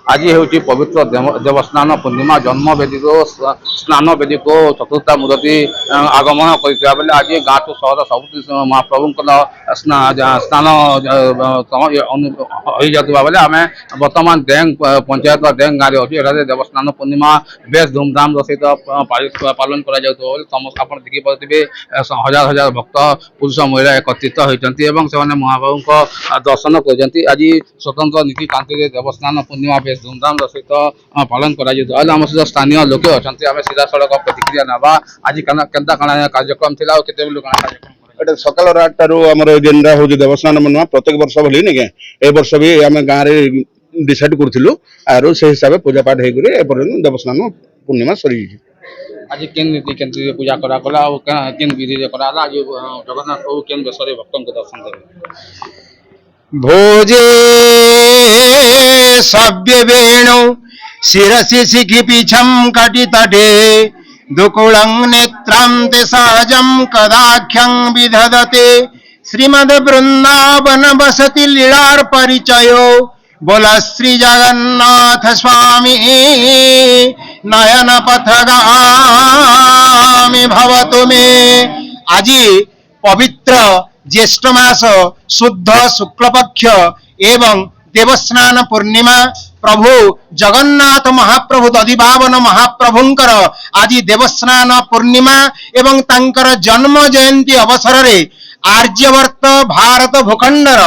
आज हूँ पवित्र देवस्नान पूर्णिमा जन्मवेदी स्नान वेदी को चतुर्था मूर्ति आगमन कर आज गाँ टू सहर सब महाप्रभु स्नान हो जाता बेले आम बर्तमान डेंग पंचायत डेंग गाँव अच्छे देवस्नान पूर्णिमा बेस धूमधाम सहित पालन कर देखिपे हजार हजार भक्त पुरुष महिला एकत्रित होती महाप्रभु दर्शन कर आज स्वतंत्र नीतिकांति देवस्नान पूर्णिमा बेस धूमधाम सहित पालन कर सहित स्थानीय लोके अच्छा आम सीधा सड़क प्रतिक्रिया ना आज केन्ता काना कार्यक्रम थी कार्यक्रम सकाल 8 आमर जेनरा हूँ देवस्नान पूर्णिमा प्रत्येक वर्ष भली निके ए वर्ष भी आम गाँव में डिसाइड करूँ आर से हिसाब से पूजा पाठ होकर देवस्नान पूर्णिमा सरी आज केन नीति केंद्र पूजा करा गला केन विधि करा आज जगन्नाथ प्रभु केन बेसरे भक्तों को दर्शन देवे भोजे सव्य वेणु शिरसि शिखि पीछम कटितटे दुकुलं नेत्रांते सहजं कदाख्यं विधदते श्रीमद वृंदावन बसति लीलार परिचयो बोला श्री जगन्नाथ स्वामी नयन पथगामी भवतु मे। आज पवित्र ज्येष्ठ मास शुद्ध शुक्ल पक्ष एवं देवस्नान पूर्णिमा प्रभु जगन्नाथ महाप्रभु दधिभावन महाप्रभुंकर आज देवस्नान पूर्णिमा एवं तांकर जन्म जयंती अवसर रे आर्यवर्त भारत भूखंडर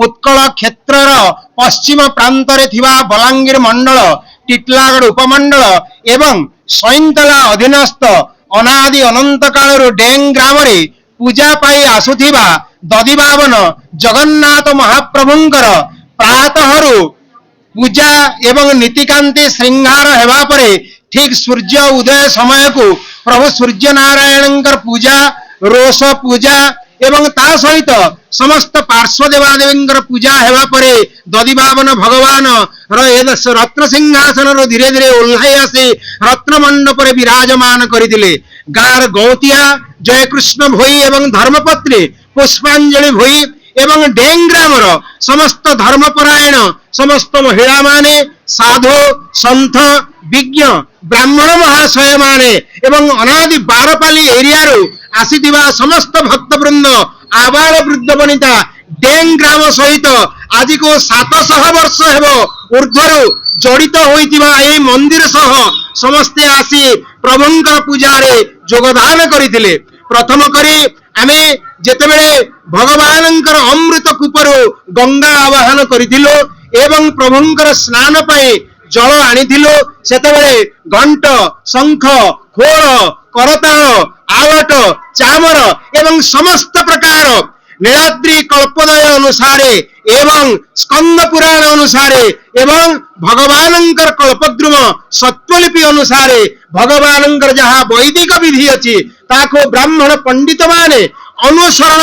उत्कल क्षेत्रर पश्चिम प्रांत रे थिबा बलांगीर मंडल टिटलागढ़ उपमंडल एवं सैंतला अधीनस्थ अनादि अनंत काल डेंग ग्राम रे पूजा पाई आसुथिबा दधिभावन जगन्नाथ महाप्रभुंकर प्रातः पूजा एवं नीतिकांति श्रृंगार हेबा परे ठीक सूर्य उदय समय को प्रभु सूर्य नारायण पूजा रोष पूजा एवं ता सहित समस्त पार्श्व देवादेवी पूजा हेबा परे दधिभावन भगवान रत्न सिंहासन धीरे धीरे ओह्लाई आसी रत्न मंडप विराजमान करथिले। गाँर गौतिया जयकृष्ण भोई एवं धर्मपत्नी पुष्पांजलि भोई एवं डेंग ग्रामर समस्त धर्मपरायण समस्त महिला माने साधु संत विज्ञ ब्राह्मण महाशय माने एवं अनादि बारपाली एरिया आसीथिबा समस्त भक्तवृंद आबाल वृद्ध वनिता डेंग ग्राम सहित आज को 700 वर्ष हेबो ऊर्ध्वर जड़ित होइतिबा एई मंदिर सह समस्ते आसी प्रभुंकर पूजारे योगदान करिथिले। प्रथम करी आमे जेतेबेले भगवानंकर अमृत कूपरु गंगा आवाहन करिथिलो एवं प्रभुंकर स्नान पाई जल आनिथिलो सेतेबेले घंट शंख खोल करताल आवट चामर एवं समस्त प्रकार नीलाद्रि कल्पदय अनुसारे एवं स्कंद पुराण अनुसारे एवं भगवानंकर कल्पद्रुम सत्वलिपि अनुसारे भगवानंकर जहाँ वैदिक विधि अच्छी ताको ब्राह्मण पंडित माने अनुसरण